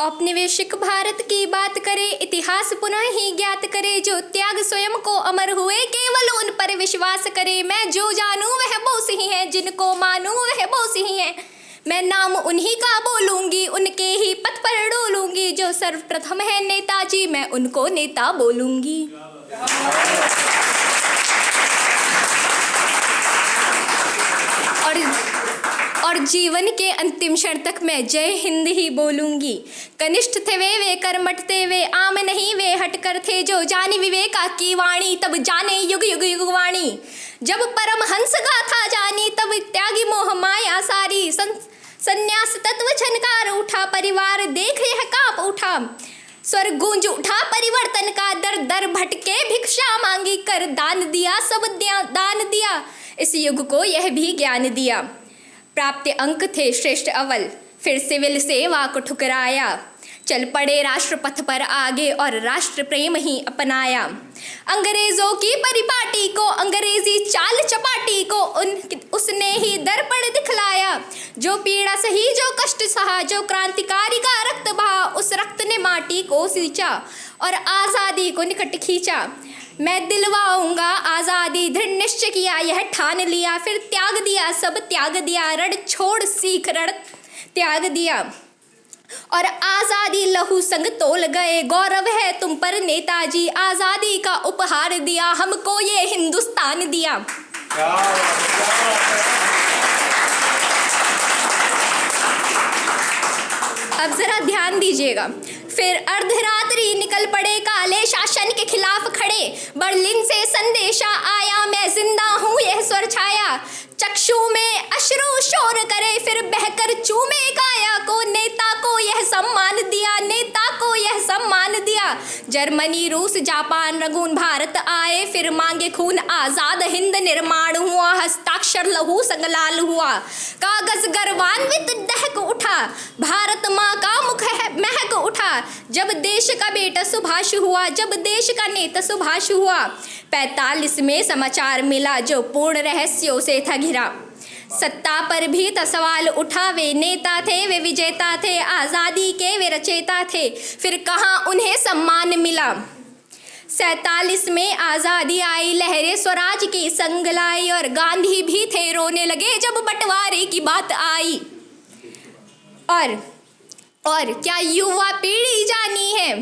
औपनिवेशिक भारत की बात करे, इतिहास पुनः ही ज्ञात करे, जो त्याग स्वयं को अमर हुए केवल उन पर विश्वास करे। मैं जो जानूं वह बोस ही है, जिनको मानूं वह बोस ही है। मैं नाम उन्हीं का बोलूंगी, उनके ही पथ पर डोलूंगी। जो सर्वप्रथम है नेताजी, मैं उनको नेता बोलूंगी। और जीवन के अंतिम क्षण तक मैं जय हिंद ही बोलूंगी। कनिष्ठ थे वे कर्मठ थे वे, आम नहीं वे हटकर थे। जो जाने विवेका की वाणी, तब जाने युग युग युग वाणी। जब परमहंस गाथा जानी, तब त्यागी मोह माया सारी। संन्यास तत्व छनकार उठा, परिवार देख यह कांप उठा। स्वर गूंज उठा परिवर्तन का, दर दर भटके भिक्षा मांगी। कर दान दिया सब दान दिया, इस युग को यह भी ज्ञान दिया। प्राप्त अंक थे श्रेष्ठ अव्वल, फिर सिविल सेवा को ठुकराया। चल पड़े राष्ट्रपथ पर आगे और राष्ट्र प्रेम ही अपनाया। अंग्रेजों की परिपाटी को, अंग्रेजी चाल चपाटी को उसने ही दर्पण दिखलाया। जो पीड़ा सही, जो कष्ट सहा, जो क्रांतिकारी का रक्त बहा, उस रक्त ने माटी को सींचा और आज़ादी को निकट खींचा। मैं दिलवाऊंगा आज़ादी, दृढ़ निश्चय किया यह ठान लिया। फिर त्याग दिया सब त्याग दिया, रण छोड़ सीख रण त्याग दिया। और आज़ादी लहू संग तोल गए, गौरव है तुम पर नेताजी। आज़ादी का उपहार दिया हमको ये हिंदुस्तान दिया। अब जरा ध्यान दीजिएगा। फिर अर्धरात्रि निकल पड़े, काले शासन के खिलाफ खड़े। बर्लिन से संदेशा आया, मैं जिंदा हूँ यह स्वर छाया। चक्षु में अश्रु शोर करे, फिर बहकर चूमे काया को। नेता को यह सम्मान दिया, नेता को यह सम्मान दिया। जर्मनी रूस जापान रंगून भारत आए, फिर मांगे खून आजाद हिंद निर्माण हुआ। हस्ताक्षर लहू संग लाल हुआ, कागज गर्वान्वित दहक उठा। भारत माँ का मुख है महक उठा। जब देश का बेटा सुभाष हुआ, जब देश का नेता सुभाष हुआ। 45 में समाचार मिला, जो पूर्ण रहस्यों से था घिरा। सत्ता पर भी तो सवाल उठा, वे नेता थे वे विजेता थे, आज़ादी के वे रचेता थे। फिर कहाँ उन्हें सम्मान मिला। 47 में आज़ादी आई, लहरें स्वराज की संग लाई। और गांधी भी थे रोने लगे, जब बंटवारे की बात आई। और क्या युवा पीढ़ी जानी है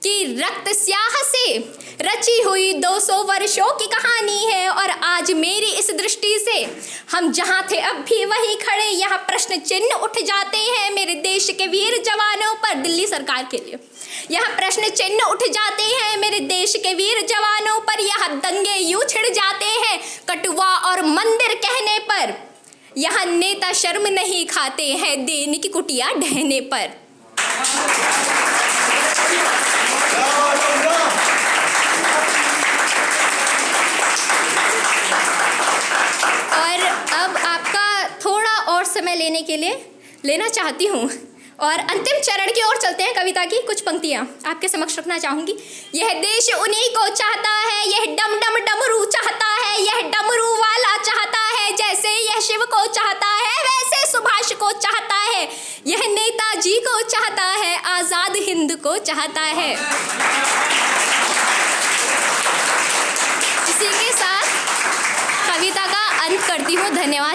कि रक्त स्याह से रची हुई 200 वर्षों की कहानी है। और आज मेरी इस दृष्टि से हम जहाँ थे अब भी वहीं खड़े। यहाँ प्रश्न चिन्ह उठ जाते हैं मेरे देश के वीर जवानों पर, दिल्ली सरकार के लिए। यहाँ प्रश्न चिन्ह उठ जाते हैं मेरे देश के वीर जवानों पर। यहाँ दंगे यूं छिड़ जाते हैं कटुआ और मंदिर कहने पर। यहाँ नेता शर्म नहीं खाते हैं देने की कुटिया ढहने पर। और अब आपका थोड़ा और समय लेना चाहती हूँ और अंतिम चरण की ओर चलते हैं। कविता की कुछ पंक्तियाँ आपके समक्ष रखना चाहूँगी। यह देश उन्हीं को चाहता है, यह डम डम डमरू चाहता है, यह डमरू वाला चाहता है। जैसे यह शिव को चाहता है, वैसे सुभाष को चाहता है। यह नेताजी को चाहता है, आज़ाद हिंद को चाहता है। इसी के साथ कविता का अंत करती हूँ। धन्यवाद।